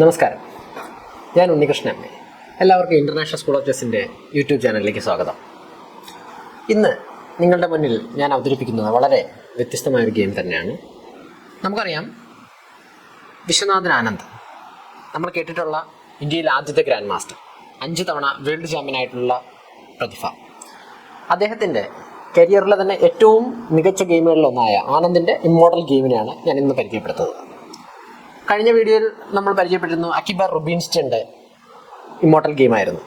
നമസ്കാരം, ഞാൻ ഉണ്ണികൃഷ്ണൻ. എല്ലാവർക്കും ഇൻ്റർനാഷണൽ സ്കൂൾ ഓഫ് ചെസ്സിൻ്റെ യൂട്യൂബ് ചാനലിലേക്ക് സ്വാഗതം. ഇന്ന് നിങ്ങളുടെ മുന്നിൽ ഞാൻ അവതരിപ്പിക്കുന്നത് വളരെ വ്യത്യസ്തമായൊരു ഗെയിം തന്നെയാണ്. നമുക്കറിയാം, വിശ്വനാഥൻ ആനന്ദ്, നമ്മൾ കേട്ടിട്ടുള്ള ഇന്ത്യയിലെ ആദ്യത്തെ ഗ്രാൻഡ് മാസ്റ്റർ, 5 തവണ വേൾഡ് ചാമ്പ്യനായിട്ടുള്ള പ്രതിഭ. അദ്ദേഹത്തിൻ്റെ കരിയറിലെ തന്നെ ഏറ്റവും മികച്ച ഗെയിമുകളിലൊന്നായ ആനന്ദിൻ്റെ ഇമ്മോർട്ടൽ ഗെയിമിനെയാണ് ഞാൻ ഇന്ന് പരിചയപ്പെടുത്തുന്നത്. കഴിഞ്ഞ വീഡിയോയിൽ നമ്മൾ പരിചയപ്പെട്ടിരുന്നു അക്കിബർ റുബിൻസ്റ്റൻ്റെ ഇമ്മോർട്ടൽ ഗെയിമായിരുന്നു.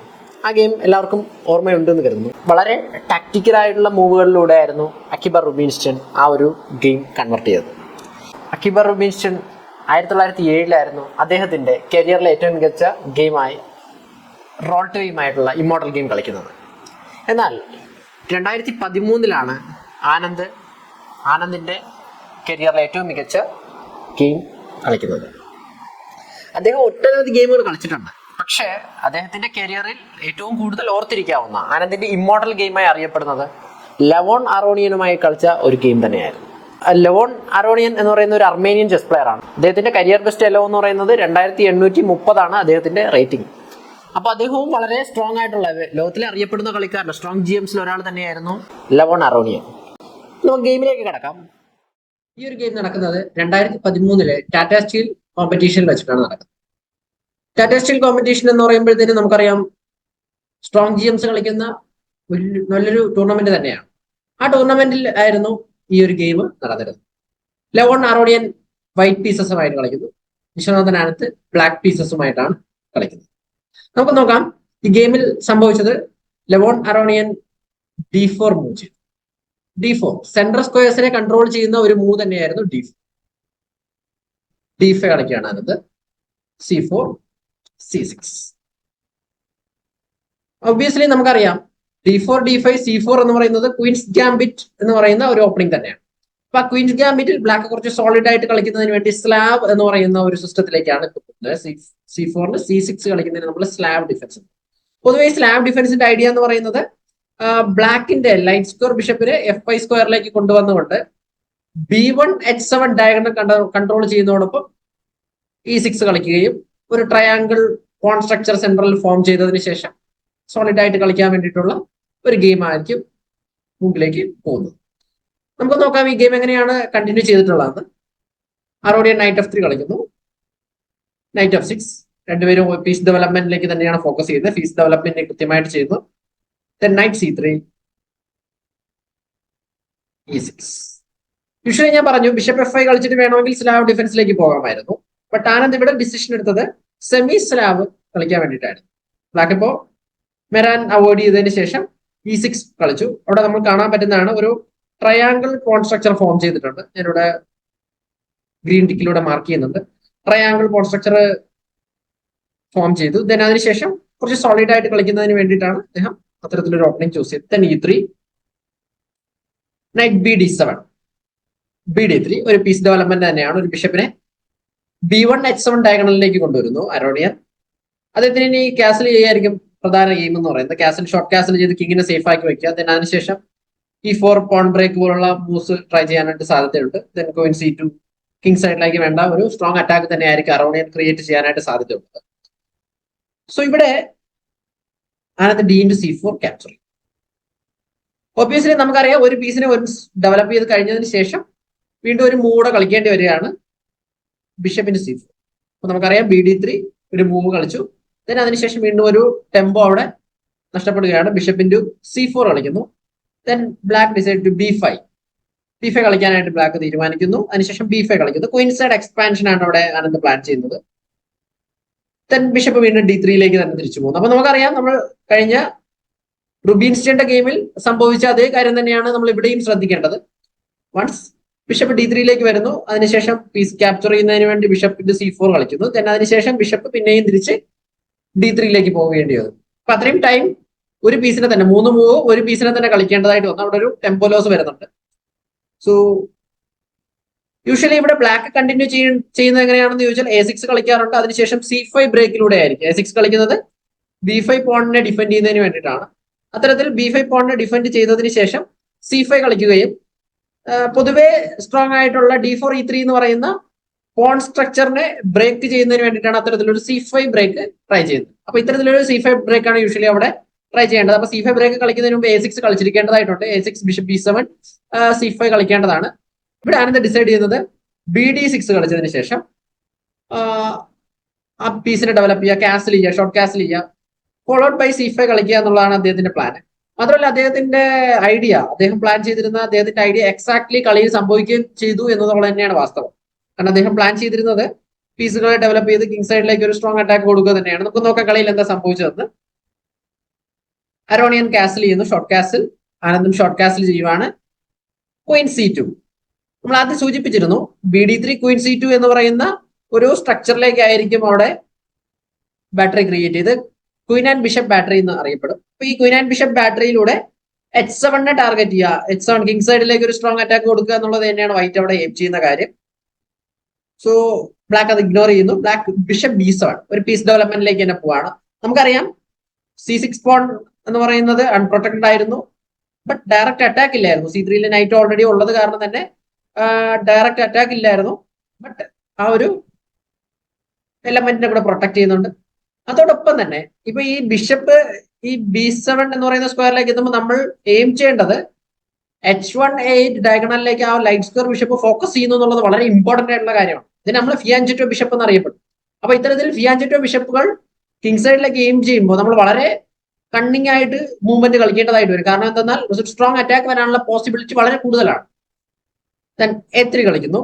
ആ ഗെയിം എല്ലാവർക്കും ഓർമ്മയുണ്ടെന്ന് കരുതുന്നു. വളരെ ടാക്റ്റിക്കലായിട്ടുള്ള മൂവുകളിലൂടെ ആയിരുന്നു അക്കിബർ റുബിൻസ്റ്റൺ ആ ഒരു ഗെയിം കൺവെർട്ട് ചെയ്തത്. അക്കിബർ റുബിൻസ്റ്റൺ 1907 അദ്ദേഹത്തിൻ്റെ കരിയറിലെ ഏറ്റവും മികച്ച ഗെയിമായി റോൾ ടു ഗെയിമായിട്ടുള്ള ഇമ്മോർട്ടൽ ഗെയിം കളിക്കുന്നത്. എന്നാൽ 2013 ആനന്ദിൻ്റെ കരിയറിലെ ഏറ്റവും മികച്ച ഗെയിം കളിക്കുന്നത്. അദ്ദേഹം ഒട്ടനവധി ഗെയിമുകൾ കളിച്ചിട്ടുണ്ട്. പക്ഷേ അദ്ദേഹത്തിന്റെ കരിയറിൽ ഏറ്റവും കൂടുതൽ ഓർത്തിരിക്കാവുന്ന ആനന്ദിന്റെ ഇമ്മോർട്ടൽ ഗെയിമായി അറിയപ്പെടുന്നത് ലെവോൺ അറോണിയനുമായി കളിച്ച ഒരു ഗെയിം തന്നെയായിരുന്നു. ലെവോൺ അറോണിയൻ എന്ന് പറയുന്ന ഒരു അർമേനിയൻ ചെസ് പ്ലെയർ ആണ്. അദ്ദേഹത്തിന്റെ കരിയർ ബെസ്റ്റ് എലോ എന്ന് പറയുന്നത് 2830 അദ്ദേഹത്തിന്റെ റേറ്റിംഗ്. അപ്പോൾ അദ്ദേഹവും വളരെ സ്ട്രോങ് ആയിട്ടുള്ള, ലോകത്തിലെ അറിയപ്പെടുന്ന കളിക്കാരൻ, സ്ട്രോങ് GMസിൽ ഒരാൾ തന്നെയായിരുന്നു ലെവോൺ അറോണിയൻ. നമുക്ക് ഗെയിമിലേക്ക് കിടക്കാം. ഈ ഒരു ഗെയിം നടക്കുന്നത് 2013 ടാറ്റാ സ്റ്റീൽ കോമ്പറ്റീഷനിൽ വെച്ചിട്ടാണ് നടക്കുന്നത്. ടാറ്റാ സ്റ്റീൽ കോമ്പറ്റീഷൻ എന്ന് പറയുമ്പോഴത്തേനും നമുക്കറിയാം, സ്ട്രോങ് GMs കളിക്കുന്ന നല്ലൊരു ടൂർണമെന്റ് തന്നെയാണ്. ആ ടൂർണമെന്റിൽ ആയിരുന്നു ഈ ഒരു ഗെയിം നടന്നിരുന്നത്. ലെവോൺ അറോണിയൻ വൈറ്റ് പീസസുമായിട്ട് കളിക്കുന്നു, വിശ്വനാഥൻ ആനന്ദ് ബ്ലാക്ക് പീസസുമായിട്ടാണ് കളിക്കുന്നത്. നമുക്ക് നോക്കാം, ഈ ഗെയിമിൽ സംഭവിച്ചത് ലെവോൺ അറോണിയൻ D4 മൂവ് ചെയ്തു. D4 സെൻട്രൽ സ്ക്വയേഴ്സിനെ കൺട്രോൾ ചെയ്യുന്ന ഒരു മൂവ് തന്നെയായിരുന്നു D4. D5 കളിക്കുകയാണ് ആനന്ദ്. C4 C6. ഒബ്വിയസ്ലി നമുക്കറിയാം, D4 D5 C4 എന്ന് പറയുന്നത് ക്വീൻസ് ഗാംബിറ്റ് എന്ന് പറയുന്ന ഒരു ഓപ്പണിംഗ് തന്നെയാണ്. അപ്പൊ ആ ക്വീൻസ് ഗാംബിറ്റിൽ ബ്ലാക്ക് കുറച്ച് സോളിഡ് ആയിട്ട് കളിക്കുന്നതിന് വേണ്ടി സ്ലാബ് എന്ന് പറയുന്ന ഒരു സിസ്റ്റത്തിലേക്കാണ് പോകുന്നത്. C4 C6 കളിക്കുന്നതിന് നമ്മൾ സ്ലാബ് ഡിഫൻസ്. പൊതുവെ സ്ലാബ് ഡിഫൻസിന്റെ ഐഡിയ എന്ന് പറയുന്നത് ബ്ലാക്കിന്റെ ലൈറ്റ് സ്ക്വയർ ബിഷപ്പിനെ F5 സ്ക്വയറിലേക്ക് കൊണ്ടുവന്നുകൊണ്ട് B1 H7 diagonal control ചെയ്യുന്നതോടൊപ്പം E6 കളിക്കുകയും ഒരു triangle pawn structure central form ചെയ്തതിന് ശേഷം സോളിഡ് ആയിട്ട് കളിക്കാൻ വേണ്ടിയിട്ടുള്ള ഒരു ഗെയിം ആയിരിക്കും മുമ്പിലേക്ക് പോകുന്നത്. നമുക്ക് നോക്കാം ഈ ഗെയിം എങ്ങനെയാണ് കണ്ടിന്യൂ ചെയ്തിട്ടുള്ളതെന്ന്. അറോണിയൻ Knight F3 കളിക്കുന്നു, Knight F6. രണ്ടുപേരും പീസ് ഡെവലപ്മെന്റിലേക്ക് തന്നെയാണ് ഫോക്കസ് ചെയ്യുന്നത്. പീസ് ഡെവലപ്മെന്റ് കൃത്യമായിട്ട് ചെയ്യുന്നു. Then Knight C3 E6. Usually ഞാൻ പറഞ്ഞു, ബിഷപ്പ് F5 കളിച്ചിട്ട് വേണമെങ്കിൽ സ്ലാബ് ഡിഫൻസിലേക്ക് പോകാമായിരുന്നു. ബട്ട് ആനന്ദ് ഇവിടെ ഡിസിഷൻ എടുത്തത് സെമി സ്ലാബ് കളിക്കാൻ വേണ്ടിയിട്ടായിരുന്നു. ബ്ലാക്ക് ഇപ്പോ മെരാൻ അവോയ്ഡ് ചെയ്തതിന് ശേഷം E6 കളിച്ചു. അവിടെ നമ്മൾ കാണാൻ പറ്റുന്നതാണ്, ഒരു ട്രയാങ്കിൾ പോൺ സ്ട്രക്ചർ ഫോം ചെയ്തിട്ടുണ്ട്. ഞാനിവിടെ ഗ്രീൻ ടിക്കിലൂടെ മാർക്ക് ചെയ്യുന്നുണ്ട്. ട്രയാങ്കിൾ പോൺ സ്ട്രക്ചർ ഫോം ചെയ്തു. ദെൻ അതിനുശേഷം കുറച്ച് സോളിഡ് ആയിട്ട് കളിക്കുന്നതിന് വേണ്ടിയിട്ടാണ് അദ്ദേഹം അത്തരത്തിലൊരു ഓപ്പണിംഗ് ചൂസ് ചെയ്ത്. then E3 Knight BD7 BD3 ഒരു പീസ് ഡെവലപ്മെന്റ് തന്നെയാണ്. ഒരു ബിഷപ്പിനെ B1 H7 ഡയഗണലിലേക്ക് കൊണ്ടുവരുന്നു അറോണിയൻ. അദ്ദേഹത്തിന് ഇനി ക്യാസൽ ചെയ്യായിരിക്കും പ്രധാന ഗെയിം എന്ന് പറയുന്നത്. ക്യാസൽ ഷോർട്ട് ക്യാസൽ ചെയ്ത് കിങ്ങിനെ സേഫ് ആക്കി വെക്കുക. then അതിനുശേഷം E4 പോൺ ബ്രേക്ക് പോലുള്ള മൂവ്സ് ട്രൈ ചെയ്യാനായിട്ട് സാധ്യതയുണ്ട്. then Queen C2 കിങ് സൈഡിലേക്ക് വേണ്ട ഒരു സ്ട്രോങ് അറ്റാക്ക് തന്നെ ആയിരിക്കും അറോണിയൻ ക്രിയേറ്റ് ചെയ്യാനായിട്ട് സാധ്യതയുണ്ട്. സോ ഇവിടെ ആനന്ദ് D/C4 ക്യാപ്ചർ ചെയ്യും. ഒബ്വിയസ്ലി നമുക്കറിയാം, ഒരു പീസിനെ ഡെവലപ്പ് ചെയ്ത് കഴിഞ്ഞതിന് ശേഷം വീണ്ടും ഒരു മൂവ് കളിക്കേണ്ടി വരികയാണ് ബിഷപ്പിന് C4. അപ്പൊ നമുക്കറിയാം BD3 ഒരു മൂവ് കളിച്ചു. then അതിനുശേഷം വീണ്ടും ഒരു ടെമ്പോ അവിടെ നഷ്ടപ്പെടുകയാണ്. ബിഷപ്പിന്റെ C4 കളിക്കുന്നു. then black decide to B5 കളിക്കാനായിട്ട് ബ്ലാക്ക് തീരുമാനിക്കുന്നു. അതിനുശേഷം B5 കളിക്കുന്നു. ക്വീൻ സൈഡ് എക്സ്പാൻഷൻ ആണ് അവിടെ ആനന്ദ് പ്ലാൻ ചെയ്യുന്നത്. then ബിഷപ്പ് വീണ്ടും D3യിലേക്ക് തന്നെ തിരിച്ചു പോകുന്നു. അപ്പൊ നമുക്കറിയാം, നമ്മൾ കഴിഞ്ഞ റുബിൻസ്റ്റന്റെ ഗെയിമിൽ സംഭവിച്ച അതേ കാര്യം തന്നെയാണ് നമ്മൾ ഇവിടെയും ശ്രദ്ധിക്കേണ്ടത്. വൺസ് ബിഷപ്പ് D3യിലേക്ക് വരുന്നു, അതിനുശേഷം പീസ് ക്യാപ്ചർ ചെയ്യുന്നതിന് വേണ്ടി ബിഷപ്പിന്റെ C4 കളിക്കുന്നു. then അതിനുശേഷം ബിഷപ്പ് പിന്നെയും തിരിച്ച് D3യിലേക്ക് പോകേണ്ടി വന്നു. അപ്പൊ അത്രയും ടൈം ഒരു പീസിനെ തന്നെ, 3 മൂവ് ഒരു പീസിനെ തന്നെ കളിക്കേണ്ടതായിട്ട് വന്നു. അവിടെ ഒരു ടെമ്പോ ലോസ് വരുന്നുണ്ട്. സോ യൂഷ്വലി ഇവിടെ ബ്ലാക്ക് കണ്ടിന്യൂ ചെയ്യുന്നത് എങ്ങനെയാണെന്ന് ചോദിച്ചാൽ A6 കളിക്കാറുണ്ട്. അതിനുശേഷം C5 ബ്രേക്കിലൂടെ ആയിരിക്കും. A6 കളിക്കുന്നത് B5 പോണിനെ ഡിഫെൻഡ് ചെയ്യുന്നതിന് വേണ്ടിയിട്ടാണ്. അത്തരത്തിൽ B5 പോണിനെ ഡിഫെൻഡ് ചെയ്തതിന് ശേഷം C5 കളിക്കുകയും പൊതുവെ സ്ട്രോങ് ആയിട്ടുള്ള D4 E3 എന്ന് പറയുന്ന പോൺ സ്ട്രക്ചറിനെ ബ്രേക്ക് ചെയ്യുന്നതിന് വേണ്ടിയിട്ടാണ് അത്തരത്തിലൊരു C5 ബ്രേക്ക് ട്രൈ ചെയ്യുന്നത്. അപ്പൊ ഇത്തരത്തിലൊരു C5 ബ്രേക്ക് ആണ് യൂഷ്വലി അവിടെ ട്രൈ ചെയ്യേണ്ടത്. അപ്പൊ C5 ബ്രേക്ക് കളിക്കുന്നതിന് മുമ്പ് A6 കളിച്ചിരിക്കേണ്ടതായിട്ടുണ്ട്. A6 bishop B7 C5 കളിക്കേണ്ടതാണ്. ഇവിടെ ആനന്ദ് ഡിസൈഡ് ചെയ്യുന്നത് BD6 കളിച്ചതിന് ശേഷം ആ പീസിനെ ഡെവലപ്പ് ചെയ്യുക, കാസിൽ ചെയ്യുക, ഷോർട്ട് കാസിൽ ചെയ്യുക, ഫോളോഡ് ബൈ C5 കളിക്കുക എന്നുള്ളതാണ് അദ്ദേഹത്തിന്റെ പ്ലാൻ. മാത്രമല്ല അദ്ദേഹത്തിന്റെ ഐഡിയ, അദ്ദേഹം പ്ലാൻ ചെയ്തിരുന്ന അദ്ദേഹത്തിന്റെ ഐഡിയ എക്സാക്ട്ലി കളിയിൽ സംഭവിക്കുകയും ചെയ്തു എന്നുള്ളത് തന്നെയാണ് വാസ്തവം. കാരണം അദ്ദേഹം പ്ലാൻ ചെയ്തിരുന്നത് പീസുകളെ ഡെവലപ്പ് ചെയ്ത് കിങ് സൈഡിലേക്ക് ഒരു സ്ട്രോങ് അറ്റാക്ക് കൊടുക്കുക തന്നെയാണ്. നമുക്ക് നോക്കാം കളിയിൽ എന്താ സംഭവിച്ചതെന്ന്. അരോണിയൻ കാസിൽ ചെയ്യുന്നു, ഷോർട്ട് കാസിൽ. ആനന്ദും ഷോർട്ട് കാസിൽ ചെയ്യുവാണ്. Queen C2. നമ്മൾ ആദ്യം സൂചിപ്പിച്ചിരുന്നു BD3 ക്വീൻ C2 എന്ന് പറയുന്ന ഒരു സ്ട്രക്ചറിലേക്ക് ആയിരിക്കും അവിടെ ബാറ്ററി ക്രിയേറ്റ് ചെയ്ത് ക്വീൻ ആൻഡ് ബിഷപ്പ് ബാറ്ററി എന്ന് അറിയപ്പെടും. അപ്പൊ ഈ ക്വീൻ ആൻഡ് ബിഷപ്പ് ബാറ്ററിയിലൂടെ H7 ടാർഗറ്റ് ചെയ്യുക, H7 കിങ് സൈഡിലേക്ക് ഒരു സ്ട്രോങ് അറ്റാക്ക് കൊടുക്കുക എന്നുള്ളത് തന്നെയാണ് വൈറ്റ് അവിടെ എയിം ചെയ്യുന്ന കാര്യം. സോ ബ്ലാക്ക് അത് ഇഗ്നോർ ചെയ്യുന്നു. ബ്ലാക്ക് ബിഷപ്പ് B7 ഒരു പീസ് ഡെവലപ്മെന്റിലേക്ക് തന്നെ പോവാണ്. നമുക്കറിയാം C6 പോൺ എന്ന് പറയുന്നത് അൺപ്രൊട്ടക്റ്റഡ് ആയിരുന്നു, ബട്ട് ഡയറക്റ്റ് അറ്റാക്ക് ഇല്ലായിരുന്നു. C3 നൈറ്റ് ഓൾറെഡി ഉള്ളത് കാരണം തന്നെ ഡയറക്റ്റ് അറ്റാക്ക് ഇല്ലായിരുന്നു, ബട്ട് ആ ഒരു എലമെന്റിനെ കൂടെ പ്രൊട്ടക്ട് ചെയ്യുന്നുണ്ട്. അതോടൊപ്പം തന്നെ ഇപ്പൊ ഈ ബിഷപ്പ് ഈ B7 എന്ന് പറയുന്ന സ്ക്വയറിലേക്ക് എത്തുമ്പോൾ നമ്മൾ എയിം ചെയ്യേണ്ടത് H1 ഡയഗണലിലേക്ക് ആ ലൈറ്റ് സ്ക്വയർ ബിഷപ്പ് ഫോക്കസ് ചെയ്യുന്നു എന്നുള്ളത് വളരെ ഇമ്പോർട്ടന്റ് ആയിട്ടുള്ള കാര്യമാണ്. ഇത് നമ്മൾ ഫിയാൻജെറ്റോ ബിഷപ്പ് എന്ന് അറിയപ്പെടും. അപ്പൊ ഇത്തരത്തിൽ ഫിയാൻജെറ്റോ ബിഷപ്പുകൾ കിങ് സൈഡിലേക്ക് എയിം ചെയ്യുമ്പോൾ നമ്മൾ വളരെ കണ്ണിങ് ആയിട്ട് മൂവ്മെന്റ് കളിക്കേണ്ടതായിട്ട് വരും. കാരണം എന്തെന്നാൽ ഒരു സ്ട്രോങ് അറ്റാക്ക് വരാനുള്ള പോസിബിലിറ്റി വളരെ കൂടുതലാണ്. ദെൻ A3 കളിക്കുന്നു.